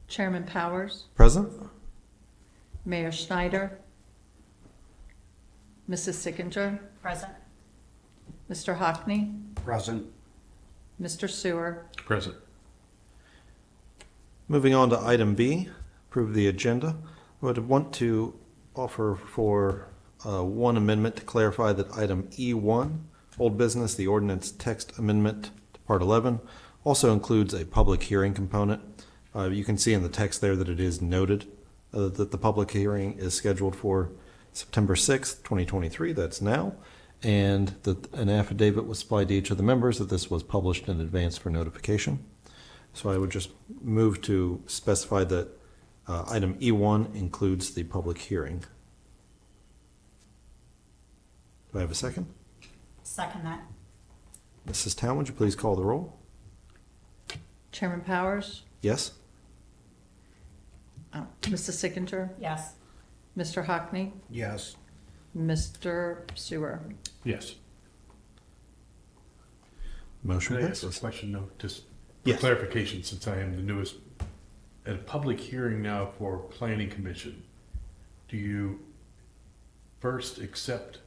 Chairman Powers, Present. Mayor Schneider, Mrs. Sickinger, Present. Mr. Hockney, Present. Mr. Sewer, Present. Moving on to item B, approve the agenda. I would want to offer for one amendment to clarify that item E1, old business, the ordinance text amendment to Part 11, also includes a public hearing component. You can see in the text there that it is noted that the public hearing is scheduled for September 6th, 2023, that's now, and that an affidavit was supplied to each of the members that this was published in advance for notification. So I would just move to specify that item E1 includes the public hearing. Do I have a second? Second that. Mrs. Town, would you please call the roll? Chairman Powers, Yes? Mrs. Sickinger, Yes. Mr. Hockney, Yes. Mr. Sewer. Yes. Motion Could I ask a passes. question though, just for Yes. clarification, since I am the newest? At a public hearing now for planning commission, do you first accept,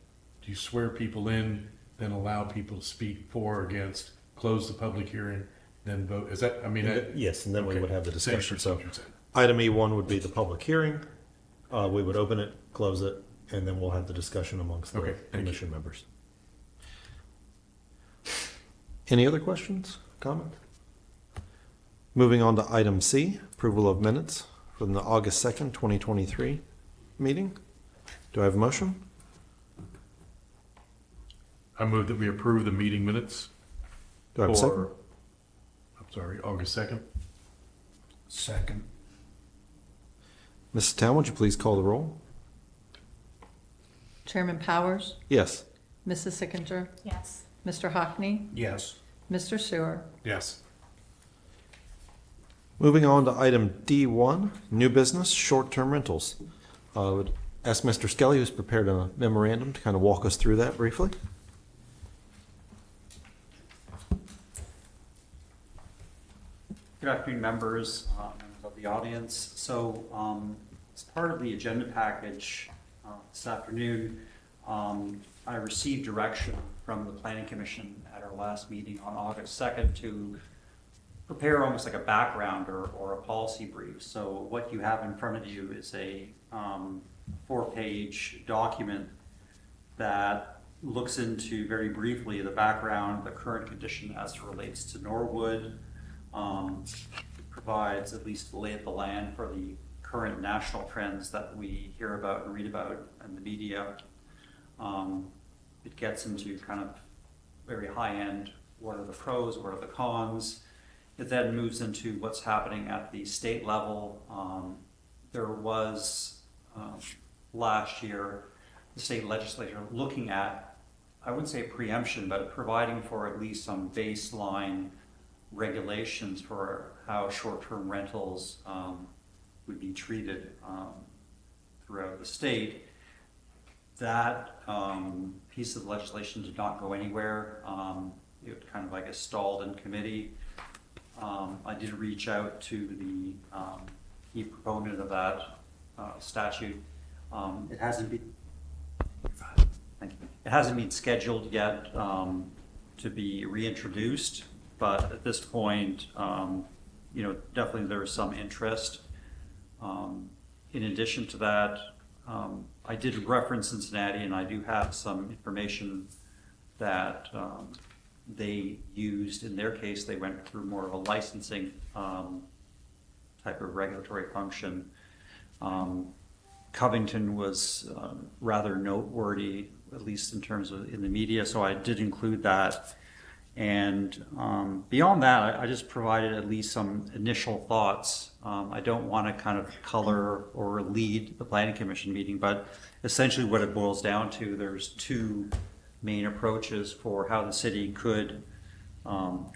do you swear people in, then allow people to speak for or against, close the public hearing, then vote? Is that, I mean, Yes, and then we okay. would have the Same discussion. So procedure then. item E1 would be the public hearing. We would open it, close it, and then we'll have the discussion amongst the Okay, thank you. commission members. Any other questions, comments? Moving on to item C, approval of minutes from the August 2nd, 2023 meeting. Do I have a motion? I move that we approve the meeting minutes Do I have a second? for, I'm sorry, August 2nd. Second. Mrs. Town, would you please call the roll? Chairman Powers, Yes. Mrs. Sickinger, Yes. Mr. Hockney, Yes. Mr. Sewer. Yes. Moving on to item D1, new business, short-term rentals. I would ask Mr. Skelly, who's prepared a memorandum, to kind of walk us through that briefly. Good afternoon, members of the audience. So as part of the agenda package this afternoon, I received direction from the Planning Commission at our last meeting on August 2nd to prepare almost like a background or a policy brief. So what you have in front of you is a 4-page document that looks into very briefly the background, the current condition as it relates to Norwood, provides at least the lay of the land for the current national trends that we hear about and read about in the media. It gets into kind of very high end, what are the pros, what are the cons. It then moves into what's happening at the state level. There was last year, the state legislature looking at, I wouldn't say preemption, but providing for at least some baseline regulations for how short-term rentals would be treated throughout the state. That piece of legislation did not go anywhere. It kind of, I guess, stalled in committee. I did reach out to the key proponent of that statute. It hasn't been, thank you. It hasn't been scheduled yet to be reintroduced. But at this point, definitely there's some interest. In addition to that, I did reference Cincinnati, and I do have some information that they used. In their case, they went through more of a licensing type of regulatory function. Covington was rather noteworthy, at least in terms of in the media, so I did include that. And beyond that, I just provided at least some initial thoughts. I don't want to kind of color or lead the Planning Commission meeting, but essentially what it boils down to, there's two main approaches for how the city could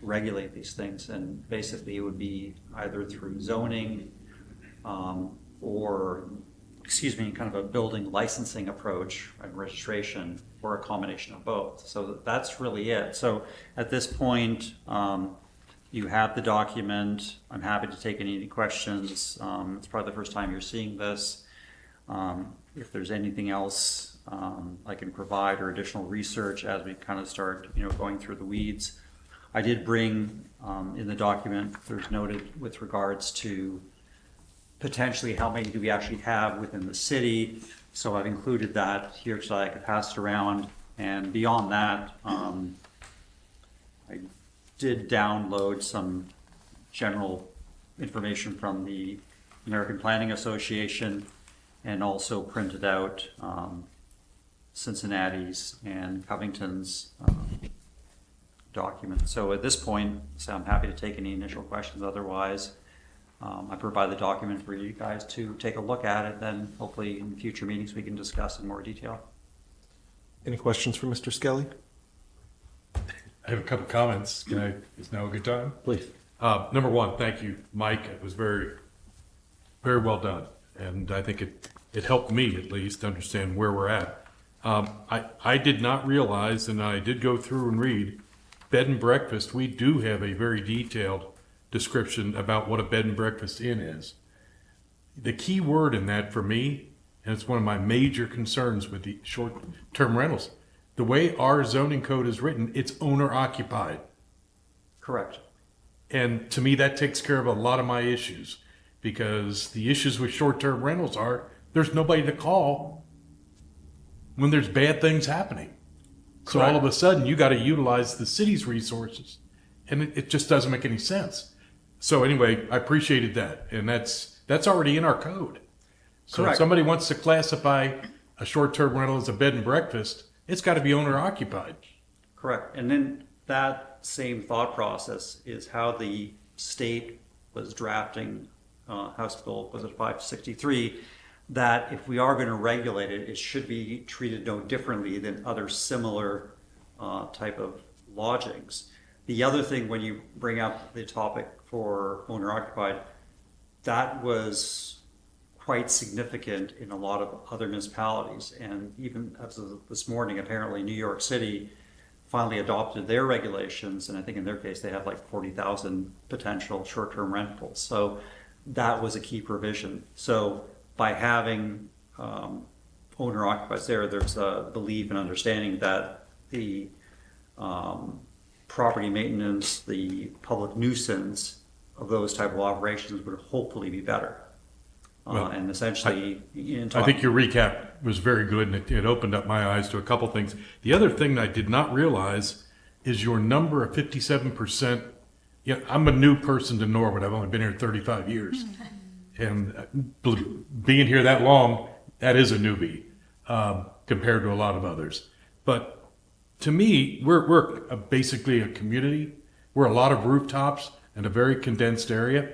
regulate these things. And basically it would be either through zoning or, kind of a building licensing approach and registration, or a combination of both. So that's really it. So at this point, You have the document. I'm happy to take any questions. It's probably the first time you're seeing this. If there's anything else I can provide or additional research as we kind of start, going through the weeds. I did bring in the document, there's noted with regards to potentially how many do we actually have within the city. So I've included that here so I could pass it around. And beyond that, I did download some general information from the American Planning Association and also printed out Cincinnati's and Covington's document. So at this point, I'm happy to take any initial questions. Otherwise, I provide the document for you guys to take a look at it. Then hopefully in future meetings we can discuss in more detail. Any questions for Mr. Skelly? I have a couple comments. Is now a good time? Please. Number one, thank you, Mike. It was very, very well done. And I think it helped me at least understand where we're at. I did not realize, and I did go through and read, bed and breakfast, we do have a very detailed description about what a bed and breakfast inn is. The key word in that for me, and it's one of my major concerns with the short-term rentals, the way our zoning code is written, it's owner-occupied. Correct. And to me, that takes care of a lot of my issues, because the issues with short-term rentals are there's nobody to call when there's bad things happening. So all of a sudden, you got to utilize the city's resources, and it just doesn't make any sense. So anyway, I appreciated that, and that's already in our code. So Correct. if somebody wants to classify a short-term rental as a bed and breakfast, it's got to be owner-occupied. Correct. And then that same thought process is how the state was drafting House Bill, was it 563, that if we are going to regulate it, it should be treated no differently than other similar type of lodgings. The other thing, when you bring up the topic for owner-occupied, that was quite significant in a lot of other municipalities. And even as of this morning, apparently New York City finally adopted their regulations, and I think in their case they have like 40,000 potential short-term rentals. So that was a key provision. So by having owner-occupieds there's a belief and understanding that the property maintenance, the public nuisance of those type of operations would hopefully be better. Well, And essentially, I think your recap was very good, and it opened up my eyes to a couple things. The other thing that I did not realize is your number of 57%. Yeah, I'm a new person to Norwood. I've only been here 35 years. And being here that long, that is a newbie compared to a lot of others. But to me, we're basically a community. We're a lot of rooftops in a very condensed area.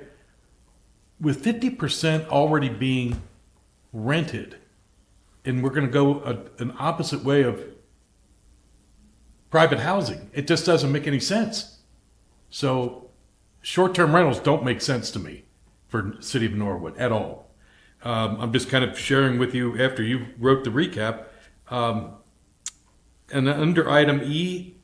With 50% already being rented, and we're going to go an opposite way of private housing, it just doesn't make any sense. So short-term rentals don't make sense to me for the city of Norwood at all. I'm just kind of sharing with you after you wrote the recap. And under item E,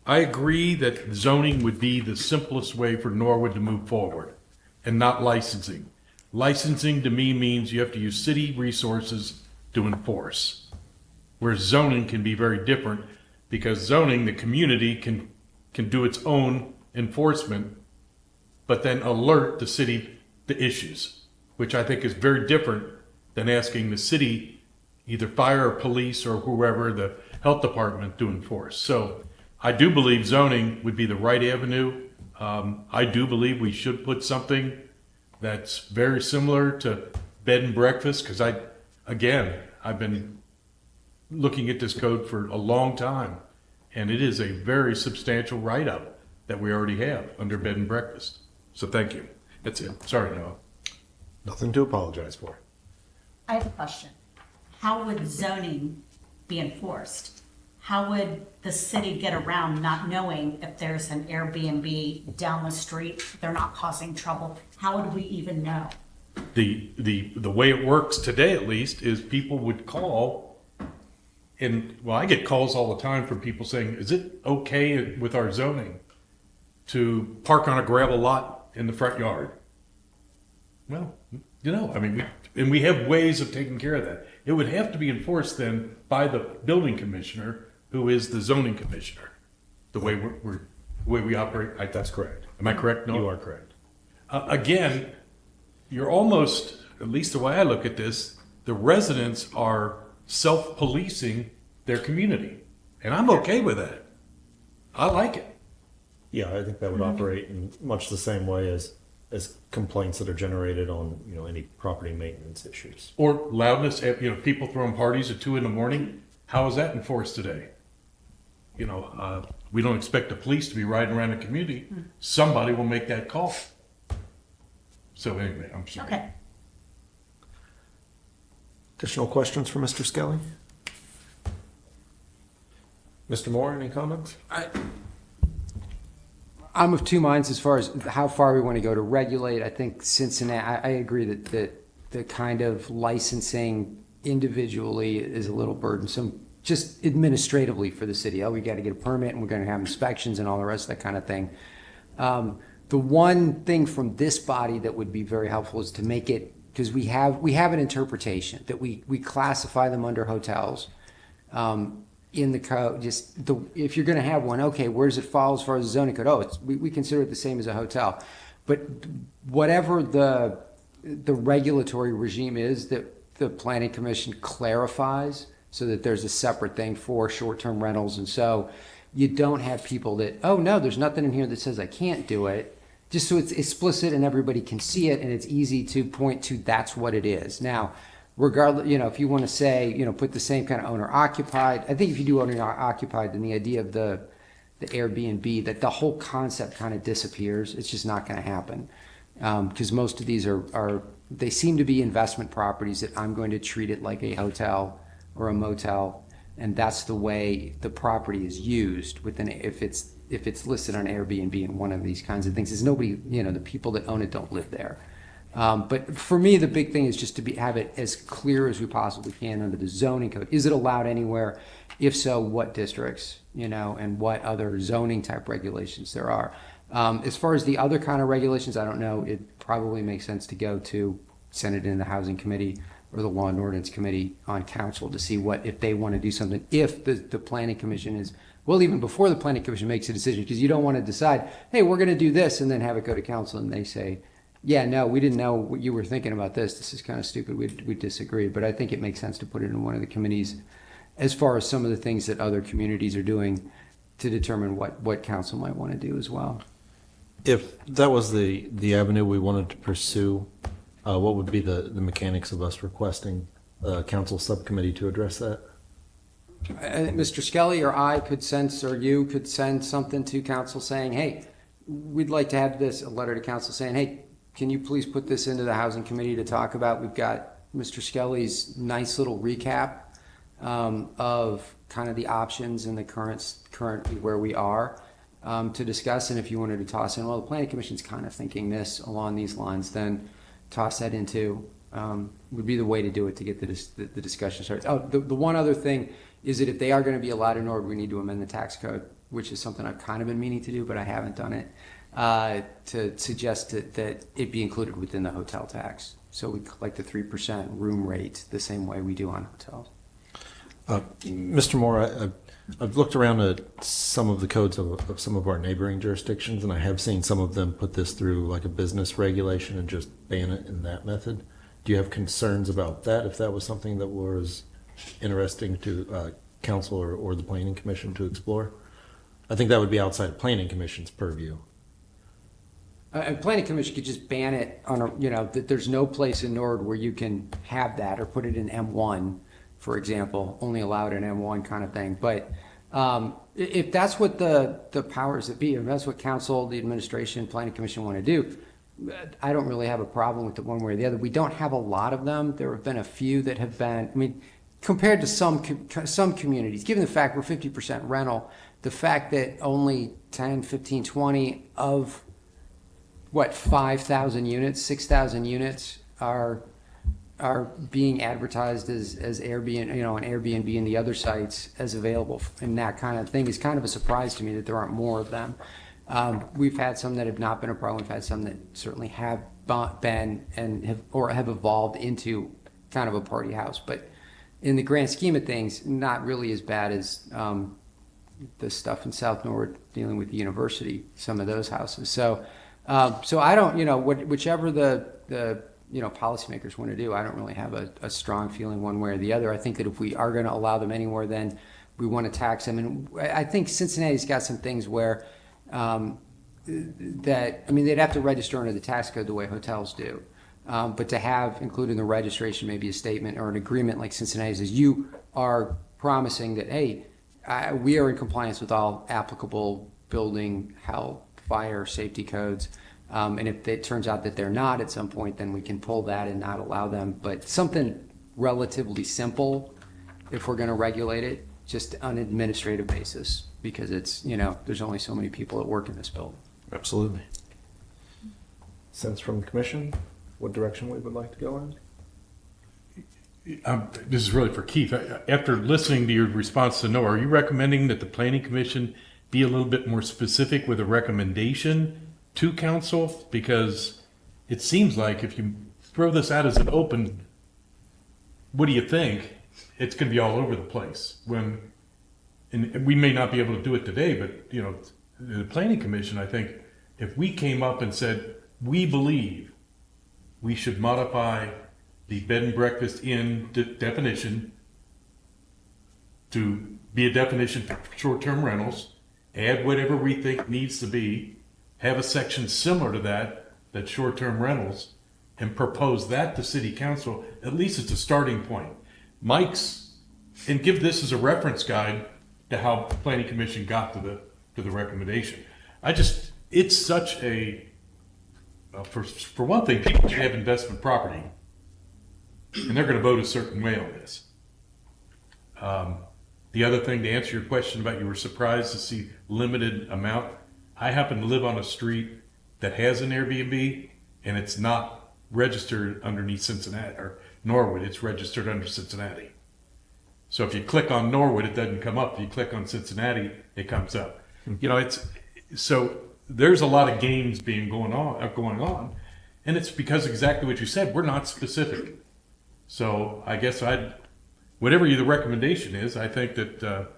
I agree that zoning would be the simplest way for Norwood to move forward, and not licensing. Licensing to me means you have to use city resources to enforce, where zoning can be very different, because zoning, the community can do its own enforcement, but then alert the city to issues, which I think is very different than asking the city, either fire or police or whoever, the health department, to enforce. So I do believe zoning would be the right avenue. I do believe we should put something that's very similar to bed and breakfast, because I've been looking at this code for a long time, and it is a very substantial write-up that we already have under bed and breakfast. So thank you. That's it. Sorry, Noah. Nothing to apologize for. I have a question. How would zoning be enforced? How would the city get around not knowing if there's an Airbnb down the street, they're not causing trouble? How would we even know? The way it works today, at least, is people would call, and I get calls all the time from people saying, is it okay with our zoning to park on a gravel lot in the front yard. Well, I mean, we have ways of taking care of that. It would have to be enforced then by the building commissioner, who is the zoning commissioner. The way the way we operate. That's correct. Am I correct? No? You are correct. Again, you're almost, at least the way I look at this, the residents are self-policing their community. And I'm okay with that. I like it. Yeah, I think that would operate in much the same way as complaints that are generated on, any property maintenance issues. Or loudness, people throwing parties at 2 a.m. How is that enforced today? We don't expect the police to be riding around the community. Somebody will make that call. So anyway, I'm sorry. Okay. Additional questions for Mr. Skelly? Mr. Moore, any comments? I'm of two minds as far as how far we want to go to regulate. I think Cincinnati, I agree that the kind of licensing individually is a little burdensome, just administratively for the city. Oh, we got to get a permit and we're going to have inspections and all the rest of that kind of thing. The one thing from this body that would be very helpful is to make it, because we have an interpretation that we classify them under hotels. In the code, if you're going to have one, okay, where does it fall as far as the zoning code? Oh, we consider it the same as a hotel. But whatever the regulatory regime is that the Planning Commission clarifies so that there's a separate thing for short-term rentals. And so you don't have people that, oh no, there's nothing in here that says I can't do it. Just so it's explicit and everybody can see it and it's easy to point to that's what it is. Now, regardless, if you want to say, put the same kind of owner occupied, I think if you do owner occupied, then the idea of the Airbnb, that the whole concept kind of disappears. It's just not going to happen. Because most of these they seem to be investment properties that I'm going to treat it like a hotel or a motel. And that's the way the property is used if it's listed on Airbnb and one of these kinds of things is nobody, the people that own it don't live there. But for me, the big thing is just to have it as clear as we possibly can under the zoning code. Is it allowed anywhere? If so, what districts, and what other zoning type regulations there are. As far as the other kind of regulations, I don't know. It probably makes sense to go to send it in the Housing Committee or the Law and Ordinance Committee on Council to see if they want to do something. If the Planning Commission is, well, even before the Planning Commission makes a decision, because you don't want to decide, hey, we're going to do this, and then have it go to Council and they say, yeah, no, we didn't know what you were thinking about this. This is kind of stupid. We disagree. But I think it makes sense to put it in one of the committees as far as some of the things that other communities are doing to determine what council might want to do as well. If that was the avenue we wanted to pursue, what would be the mechanics of us requesting a council subcommittee to address that? Mr. Skelly or I could send, or you could send something to council saying, hey, we'd like to have a letter to council saying, hey, can you please put this into the Housing Committee to talk about? We've got Mr. Skelly's nice little recap of kind of the options and the currently where we are to discuss. And if you wanted to toss in, well, the Planning Commission's kind of thinking this along these lines, then toss that into would be the way to do it to get the discussion started. Oh, the one other thing is that if they are going to be allowed in Norwood, we need to amend the tax code, which is something I've kind of been meaning to do, but I haven't done it. To suggest that it be included within the hotel tax. So we collect the 3% room rate the same way we do on hotels. Mr. Moore, I've looked around at some of the codes of some of our neighboring jurisdictions, and I have seen some of them put this through like a business regulation and just ban it in that method. Do you have concerns about that, if that was something that was interesting to council or the Planning Commission to explore? I think that would be outside of Planning Commission's purview. And Planning Commission could just ban it on that there's no place in Norwood where you can have that, or put it in M1, for example, only allowed in M1 kind of thing. But if that's what the powers that be, if that's what council, the administration, Planning Commission want to do, I don't really have a problem with it one way or the other. We don't have a lot of them. There have been a few that have been, compared to some communities, given the fact we're 50% rental, the fact that only 10, 15, 20 of 5,000 units, 6,000 units are being advertised as Airbnb, on Airbnb and the other sites as available, and that kind of thing is kind of a surprise to me that there aren't more of them. We've had some that have not been a problem. We've had some that certainly have been and have evolved into kind of a party house. But in the grand scheme of things, not really as bad as the stuff in South Norwood dealing with the university, some of those houses. So I don't, whichever the policymakers want to do, I don't really have a strong feeling one way or the other. I think that if we are going to allow them anywhere, then we want to tax them. And I think Cincinnati's got some things where they'd have to register under the tax code the way hotels do. But to have included in the registration maybe a statement or an agreement like Cincinnati says, you are promising that, hey, we are in compliance with all applicable building, health, fire, safety codes. And if it turns out that they're not at some point, then we can pull that and not allow them. But something relatively simple, if we're going to regulate it, just on an administrative basis, because it's, there's only so many people that work in this building. Absolutely. Sense from the commission, what direction we would like to go in? This is really for Keith. After listening to your response to Noah, are you recommending that the planning commission be a little bit more specific with a recommendation to council? Because it seems like if you throw this out as an open, what do you think? It's going to be all over the place. And we may not be able to do it today, but the planning commission, I think, if we came up and said, we believe we should modify the bed and breakfast inn definition to be a definition for short-term rentals, add whatever we think needs to be, have a section similar to that short-term rentals, and propose that to city council, at least it's a starting point. And give this as a reference guide to how the planning commission got to the recommendation. It's such a, for one thing, people should have investment property, and they're going to vote a certain way on this. The other thing, to answer your question about you were surprised to see limited amount, I happen to live on a street that has an Airbnb, and it's not registered underneath Cincinnati or Norwood. It's registered under Cincinnati. So if you click on Norwood, it doesn't come up. If you click on Cincinnati, it comes up. So there's a lot of games going on, and it's because exactly what you said. We're not specific. So I guess whatever the recommendation is, I think that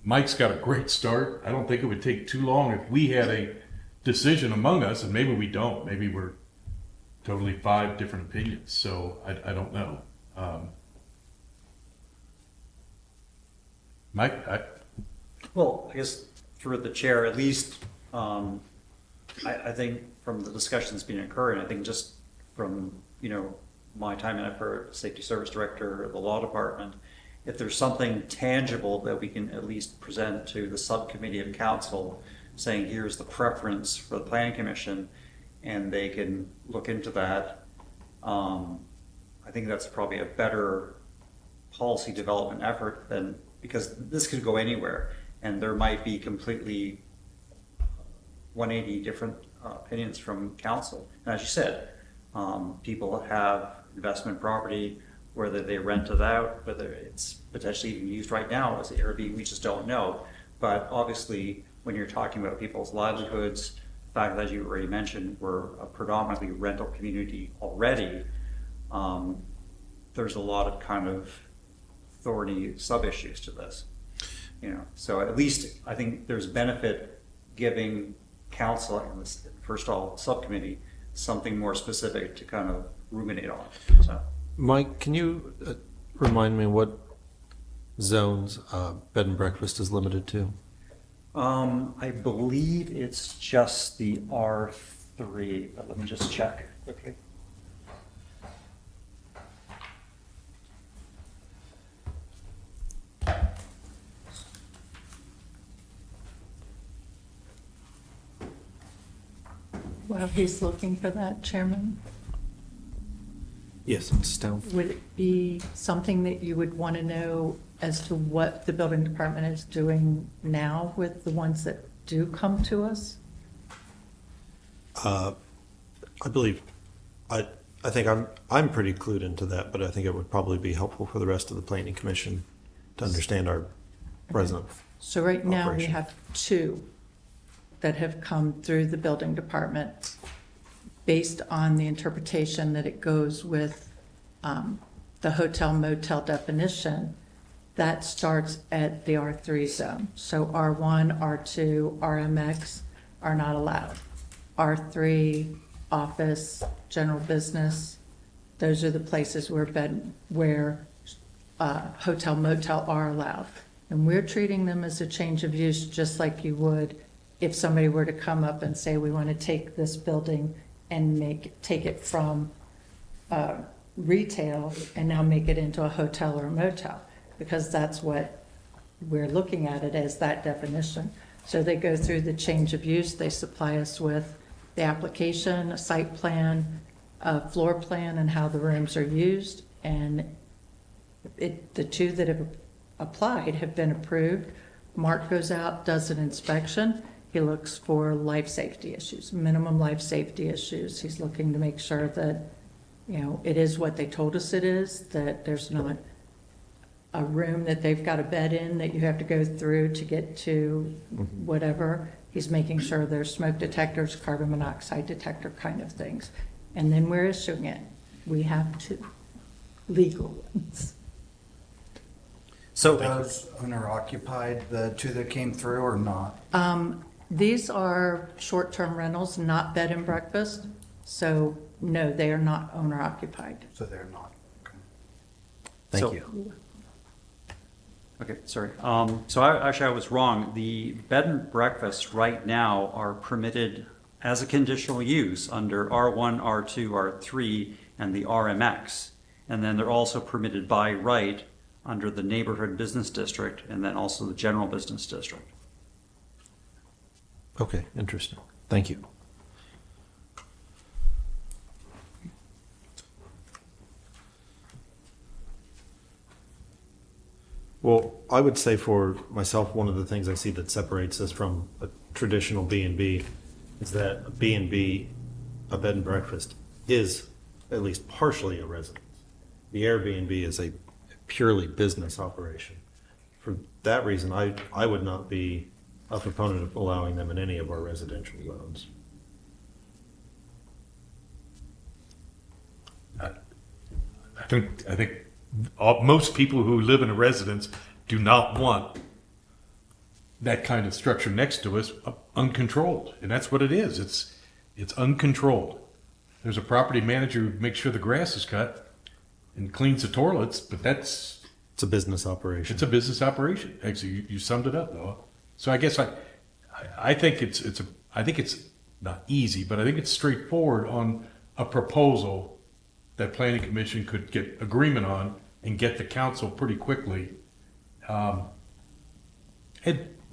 Mike's got a great start. I don't think it would take too long if we had a decision among us, and maybe we don't. Maybe we're totally 5 different opinions. So I don't know. Mike, Well, I guess through the chair, at least, I think from the discussion that's been occurring, I think just from, my time in it for safety service director of the law department, if there's something tangible that we can at least present to the subcommittee of council, saying here's the preference for the planning commission, and they can look into that, I think that's probably a better policy development effort than, because this could go anywhere, and there might be completely 180 different opinions from council. And as you said, people have investment property, whether they rent it out, whether it's potentially even used right now as Airbnb, we just don't know. But obviously, when you're talking about people's livelihoods, the fact that you already mentioned we're a predominantly rental community already, there's a lot of kind of thorny sub-issues to this. So at least I think there's benefit giving council and this, first of all, subcommittee, something more specific to kind of ruminate on. So, Mike, can you remind me what zones bed and breakfast is limited to? I believe it's just the R3, but let me just check quickly. While he's looking for that, Chairman, Yes, it's down. would it be something that you would want to know as to what the building department is doing now with the ones that do come to us? I believe, I think I'm pretty clued into that, but I think it would probably be helpful for the rest of the planning commission to understand our present. So right now we Operation. have 2 that have come through the building department based on the interpretation that it goes with the hotel motel definition, that starts at the R3 zone. So R1, R2, RMX are not allowed. R3, office, general business, those are the places where hotel motel are allowed. And we're treating them as a change of use, just like you would if somebody were to come up and say, we want to take this building and take it from retail and now make it into a hotel or a motel, because that's what we're looking at it as, that definition. So they go through the change of use, they supply us with the application, a site plan, a floor plan, and how the rooms are used. And the two that have applied have been approved. Mark goes out, does an inspection. He looks for life safety issues, minimum life safety issues. He's looking to make sure that, it is what they told us it is, that there's not a room that they've got a bed in that you have to go through to get to whatever. He's making sure there's smoke detectors, carbon monoxide detector kind of things. And then we're issuing it. We have two legal ones. So, Those owner occupied, the two that came through or not? These are short-term rentals, not bed and breakfast. So no, they are not owner occupied. So they're not. Okay. Thank So- you. okay, sorry. So I was wrong. The bed and breakfasts right now are permitted as a conditional use under R1, R2, R3, and the RMX. And then they're also permitted by right under the neighborhood business district and then also the general business district. Okay, interesting. Thank you. Well, I would say for myself, one of the things I see that separates us from a traditional B&B is that a B&B, a bed and breakfast, is at least partially a residence. The Airbnb is a purely business operation. For that reason, I would not be a proponent of allowing them in any of our residential zones. I think most people who live in a residence do not want that kind of structure next to us uncontrolled, and that's what it is. It's uncontrolled. There's a property manager who makes sure the grass is cut and cleans the toilets, but It's a business operation. it's a business operation. Actually, you summed it up, Noah. So I guess I think I think it's not easy, but I think it's straightforward on a proposal that planning commission could get agreement on and get the council pretty quickly. And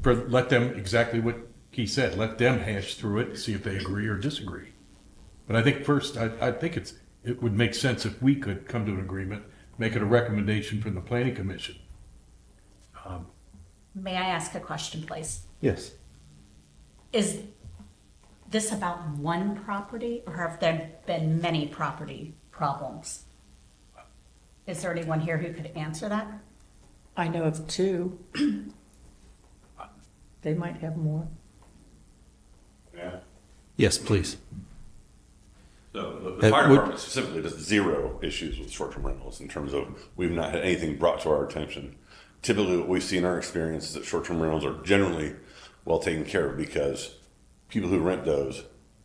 let them, exactly what he said, let them hash through it and see if they agree or disagree. But I think first, I think it would make sense if we could come to an agreement, make it a recommendation from the planning commission. May I ask a question, please? Yes. Is this about one property, or have there been many property problems? Is there anyone here who could answer that? I know of two. They might have more. Yeah. Yes, please. So the fire would- department specifically does zero issues with short-term rentals in terms of we've not had anything brought to our attention. Typically, what we see in our experience is that short-term rentals are generally well taken care of because people who rent those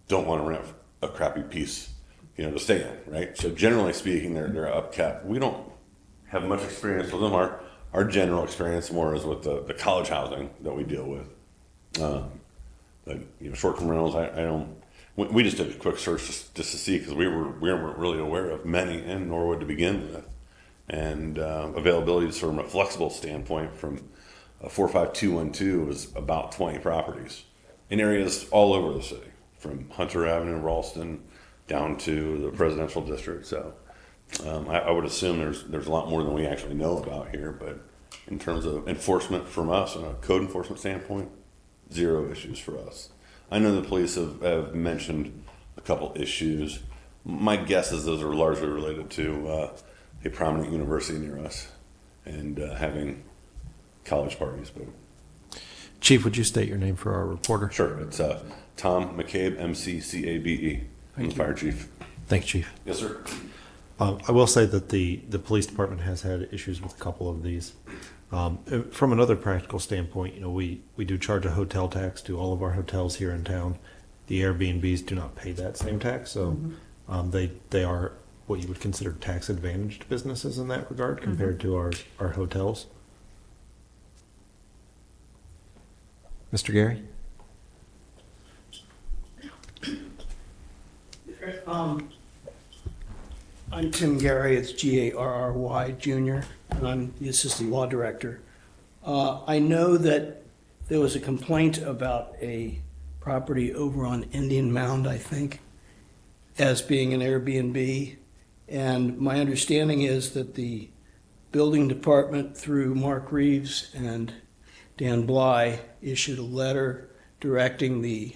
don't want to rent a crappy piece, to stay in, right? So generally speaking, they're upkept. We don't have much experience with them. Our general experience more is with the college housing that we deal with. But short-term rentals, I don't. We just did a quick search just to see because we weren't really aware of many in Norwood to begin with, and availability from a flexible standpoint from 45212 was about 20 properties in areas all over the city, from Hunter Avenue, Ralston, down to the presidential district. So I would assume there's a lot more than we actually know about here, but in terms of enforcement from us, on a code enforcement standpoint, zero issues for us. I know the police have mentioned a couple issues. My guess is those are largely related to a prominent university near us and having college parties. But Chief, would you state your name for our reporter? Sure, it's Tom McCabe, MCCABE. I'm the fire chief. Thanks, Chief. Yes, sir. I will say that the police department has had issues with a couple of these. From another practical standpoint, you know, we do charge a hotel tax to all of our hotels here in town. The Airbnbs do not pay that same tax, so they are what you would consider tax advantaged businesses in that regard compared to our hotels. Mr. Gary? I'm Tim Gary, it's Garry Jr., and I'm the Assistant Law Director. I know that there was a complaint about a property over on Indian Mound, I think, as being an Airbnb. And my understanding is that the building department, through Mark Reeves and Dan Bly, issued a letter directing the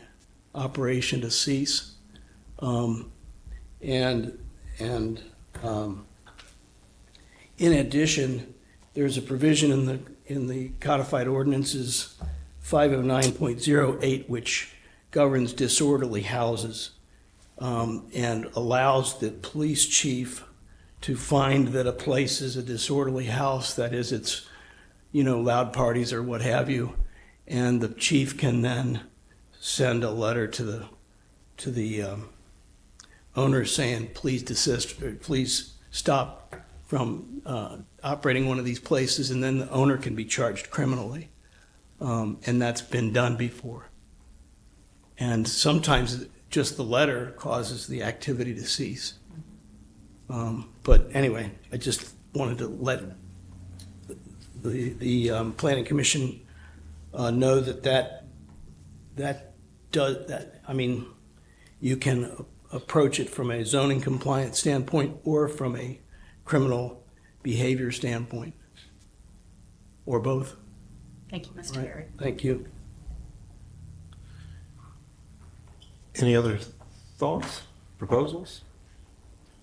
operation to cease. In addition, there's a provision in the codified ordinances 509.08, which governs disorderly houses, and allows the police chief to find that a place is a disorderly house, that is, it's, loud parties or what have you, and the chief can then send a letter to the owner saying, please desist, or please stop from operating one of these places, and then the owner can be charged criminally. And that's been done before. And sometimes just the letter causes the activity to cease. But anyway, I just wanted to let the Planning Commission know that does that. I mean, you can approach it from a zoning compliance standpoint or from a criminal behavior standpoint, or both. Thank you, Mr. Right. Gary. Thank you. Any other thoughts, proposals?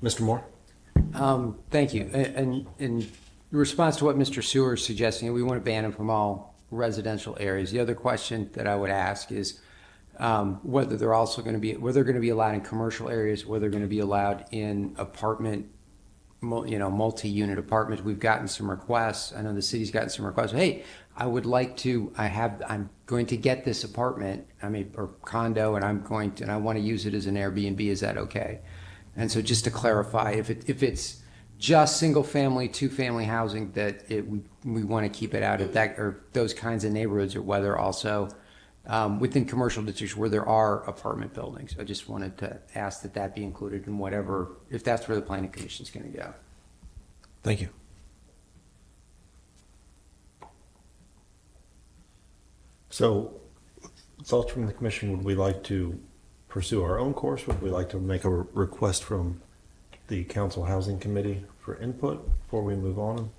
Mr. Moore? Thank you. And in response to what Mr. Sewer is suggesting, we want to ban them from all residential areas. The other question that I would ask is whether they're also going to be, whether they're going to be allowed in commercial areas, whether they're going to be allowed in apartment, multi-unit apartments. We've gotten some requests. I know the city's gotten some requests. Hey, I'm going to get this apartment, or condo, and I want to use it as an Airbnb. Is that okay? And so just to clarify, if it's just single family, 2-family housing, that we want to keep it out of that, or those kinds of neighborhoods, or whether also within commercial districts where there are apartment buildings. I just wanted to ask that be included in whatever, if that's where the planning commission is going to go. Thank you. So, thoughts from the commission, would we like to pursue our own course? Would we like to make a request from the council housing committee for input before we move on?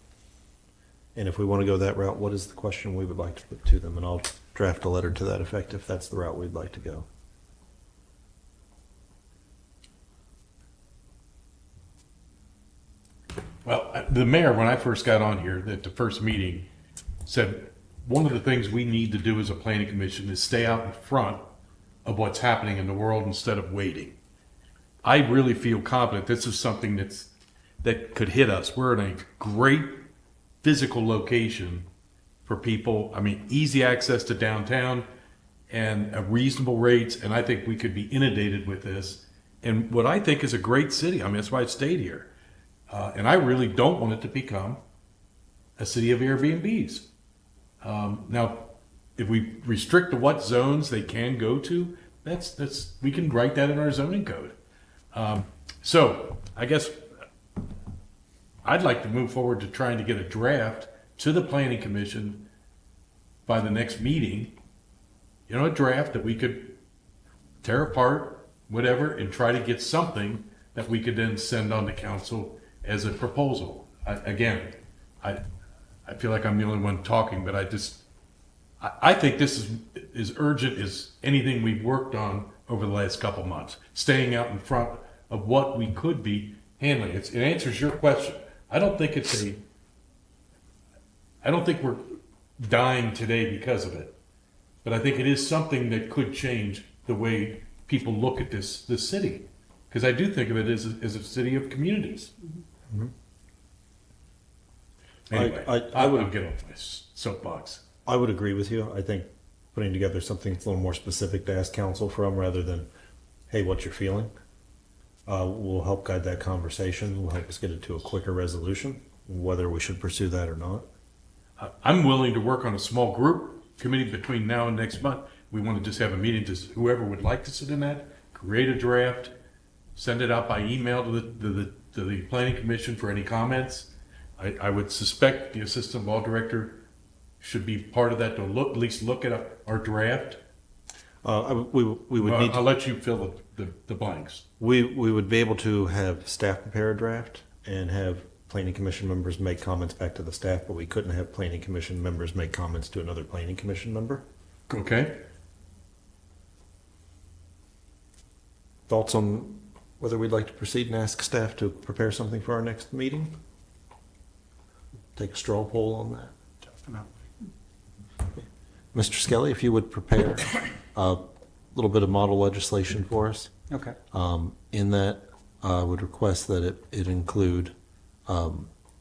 And if we want to go that route, what is the question we would like to put to them? And I'll draft a letter to that effect if that's the route we'd like to go. Well, the mayor, when I first got on here, at the first meeting, said one of the things we need to do as a planning commission is stay out in front of what's happening in the world instead of waiting. I really feel confident this is something that could hit us. We're in a great physical location for people. Easy access to downtown and reasonable rates, and I think we could be inundated with this. And what I think is a great city. That's why I stayed here. And I really don't want it to become a city of Airbnbs. Now, if we restrict to what zones they can go to, that's we can write that in our zoning code. So I guess I'd like to move forward to trying to get a draft to the planning commission by the next meeting. A draft that we could tear apart, whatever, and try to get something that we could then send on to council as a proposal. I feel like I'm the only one talking, but I think this is as urgent as anything we've worked on over the last couple months, staying out in front of what we could be handling. It answers your question. I don't think we're dying today because of it. But I think it is something that could change the way people look at this city. Because I do think of it as a city of communities. Anyway, I would- I'll get off my soapbox. I would agree with you. I think putting together something that's a little more specific to ask council from rather than, hey, what's your feeling? Will help guide that conversation, will help us get it to a quicker resolution, whether we should pursue that or not. I'm willing to work on a small group committee between now and next month. We want to just have a meeting, just whoever would like to sit in that, create a draft, send it out by email to the planning commission for any comments. I would suspect the assistant law director should be part of that to at least look at our draft. We would need I'll to, let you fill the blanks. we would be able to have staff prepare a draft and have planning commission members make comments back to the staff, but we couldn't have planning commission members make comments to another planning commission member. Okay? Thoughts on whether we'd like to proceed and ask staff to prepare something for our next meeting? Take a straw poll on that. Mr. Skelly, if you would prepare a little bit of model legislation for us. Okay. In that, I would request that it include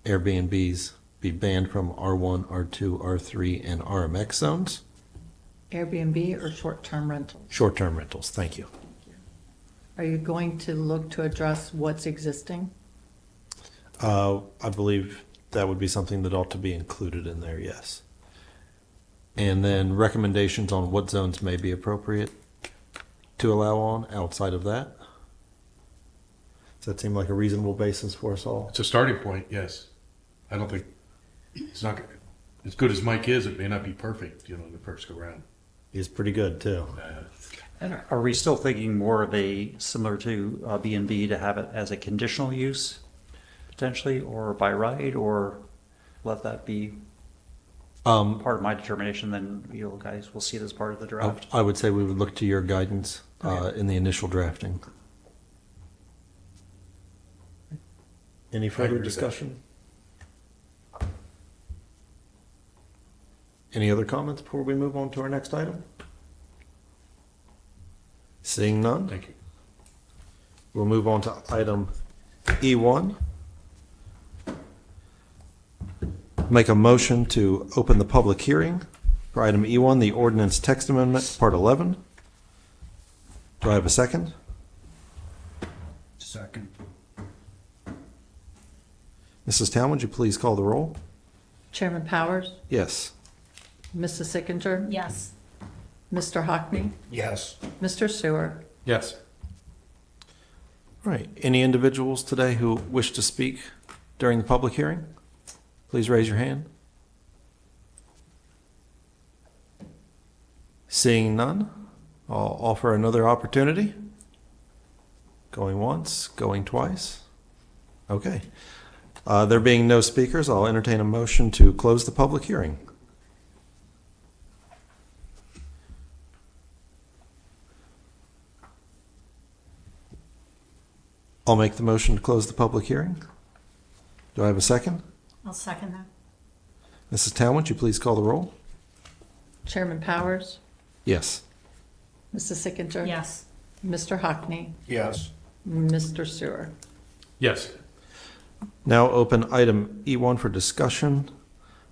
Airbnbs be banned from R1, R2, R3, and RMX zones. Airbnb or short-term rentals? Short-term rentals, thank you. Are you going to look to address what's existing? I believe that would be something that ought to be included in there, yes. And then recommendations on what zones may be appropriate to allow on outside of that. Does that seem like a reasonable basis for us all? It's a starting point, yes. I don't think, it's not, as good as Mike is, it may not be perfect, the first go round. He's pretty good, too. And are we still thinking more of a, similar to B&B, to have it as a conditional use, potentially, or by right, or let that be part of my determination, then you guys will see it as part of the draft? I would say we would look to your guidance in the initial drafting. Any agree further with that. discussion? Any other comments before we move on to our next item? Seeing none, Thank you. we'll move on to item E1. Make a motion to open the public hearing for item E1, the ordinance text amendment, part 11. Do I have a second? Second. Mrs. Town, would you please call the roll? Chairman Powers? Yes. Mrs. Sickinger? Yes. Mr. Hockney? Yes. Mr. Sewer? Yes. All right. Any individuals today who wish to speak during the public hearing? Please raise your hand. Seeing none, I'll offer another opportunity. Going once, going twice. Okay. There being no speakers, I'll entertain a motion to close the public hearing. I'll make the motion to close the public hearing. Do I have a second? I'll second that. Mrs. Town, would you please call the roll? Chairman Powers? Yes. Mrs. Sickinger? Yes. Mr. Hockney? Yes. Mr. Sewer? Yes. Now open item E1 for discussion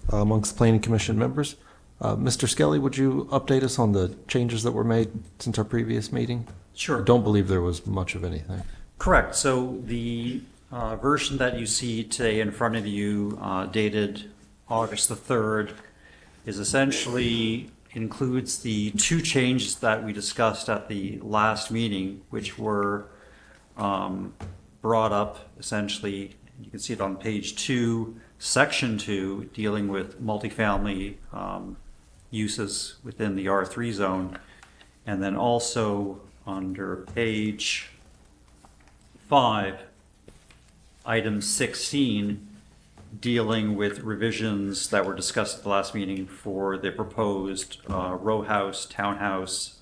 amongst the Planning Commission members. Mr. Skelly, would you update us on the changes that were made since our previous meeting? Sure. I don't believe there was much of anything. Correct. So the version that you see today in front of you, dated August the 3rd, is essentially includes the two changes that we discussed at the last meeting, which were brought up essentially. You can see it on page 2, section 2, dealing with multifamily uses within the R3 zone, and then also under page 5, item 16, dealing with revisions that were discussed at the last meeting for the proposed row house, townhouse,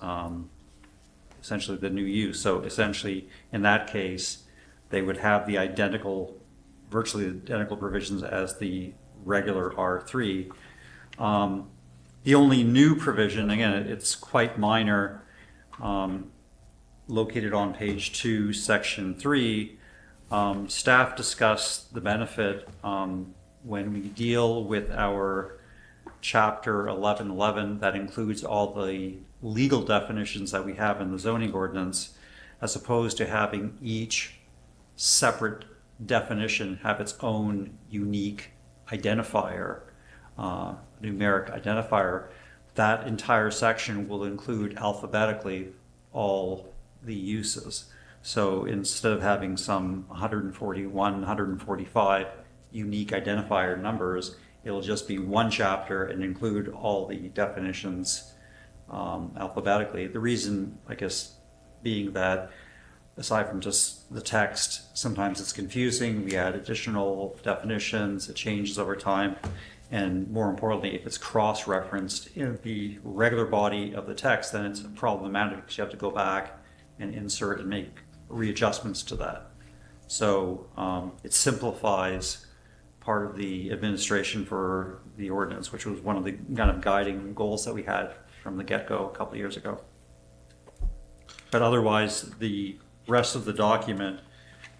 essentially the new use. So essentially, in that case, they would have the virtually identical provisions as the regular R3. The only new provision, again, it's quite minor, located on page 2, section 3, staff discussed the benefit when we deal with our chapter 1111 that includes all the legal definitions that we have in the zoning ordinance, as opposed to having each separate definition have its own unique identifier, numeric identifier. That entire section will include alphabetically all the uses. So instead of having some 141, 145 unique identifier numbers, it'll just be one chapter and include all the definitions alphabetically. The reason, I guess, being that aside from just the text, sometimes it's confusing. We add additional definitions, it changes over time. And more importantly, if it's cross-referenced in the regular body of the text, then it's problematic because you have to go back and insert and make readjustments to that. So it simplifies part of the administration for the ordinance, which was one of the kind of guiding goals that we had from the get-go a couple of years ago. But otherwise, the rest of the document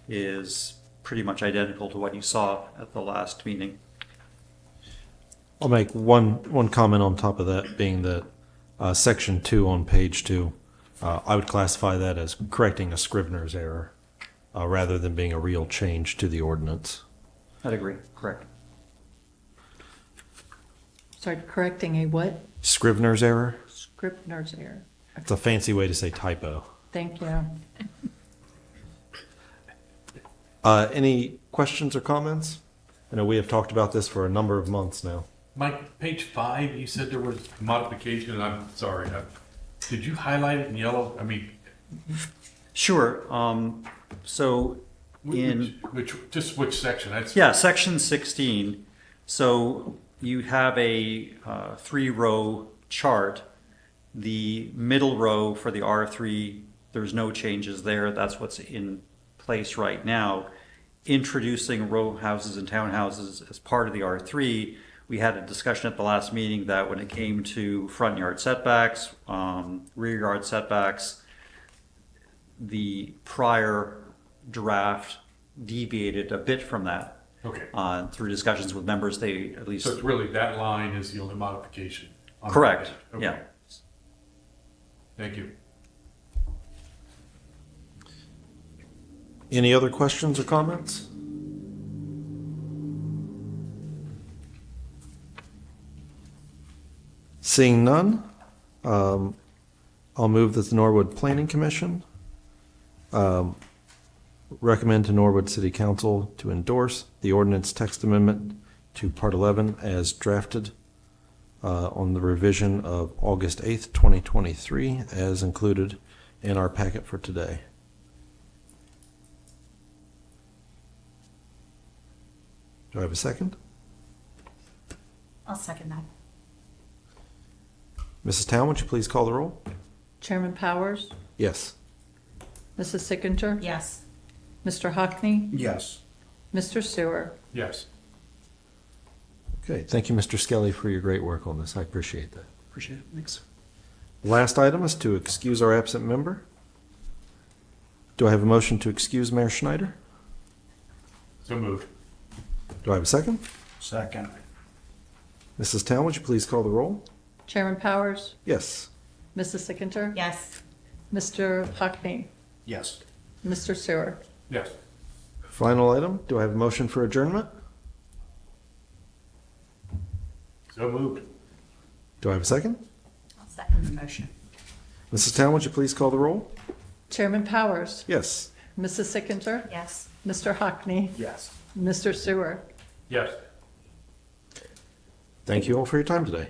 is pretty much identical to what you saw at the last meeting. I'll make one comment on top of that, being that section 2 on page 2, I would classify that as correcting a Scrivener's error rather than being a real change to the ordinance. I'd agree, correct. Sorry, correcting a what? Scrivener's error? Scrivener's error. It's a fancy way to say typo. Thank you. Any questions or comments? I know we have talked about this for a number of months now. Mike, page 5, you said there was modification, and I'm sorry, did you highlight it in yellow? I mean, Sure. So in which section? That's yeah, section 16. So you have a 3-row chart. The middle row for the R3, there's no changes there. That's what's in place right now. Introducing row houses and townhouses as part of the R3, we had a discussion at the last meeting that when it came to front yard setbacks, rear yard setbacks, the prior draft deviated a bit from that. okay. Through discussions with members, they at least. So it's really that line is the only modification. on the Correct, page. Okay. yeah. Thank you. Any other questions or comments? Seeing none, I'll move that the Norwood Planning Commission recommend to Norwood City Council to endorse the ordinance text amendment to Part 11 as drafted on the revision of August 8th, 2023, as included in our packet for today. Do I have a second? I'll second that. Mrs. Town, would you please call the roll? Chairman Powers, Yes. Mrs. Sickinger, Yes. Mr. Hockney, Yes. Mr. Sewer. Yes. Okay, thank you, Mr. Skelly, for your great work on this. I appreciate that. Appreciate it, thanks. Last item is to excuse our absent member. Do I have a motion to excuse Mayor Schneider? So moved. Do I have a second? Second. Mrs. Town, would you please call the roll? Chairman Powers, Yes. Mrs. Sickinger, Yes. Mr. Hockney, Yes. Mr. Sewer. Yes. Final item, do I have a motion for adjournment? So moved. Do I have a second? I'll second the motion. Mrs. Town, would you please call the roll? Chairman Powers, Yes. Mrs. Sickinger, Yes. Mr. Hockney, Yes. Mr. Sewer. Yes. Thank you all for your time today.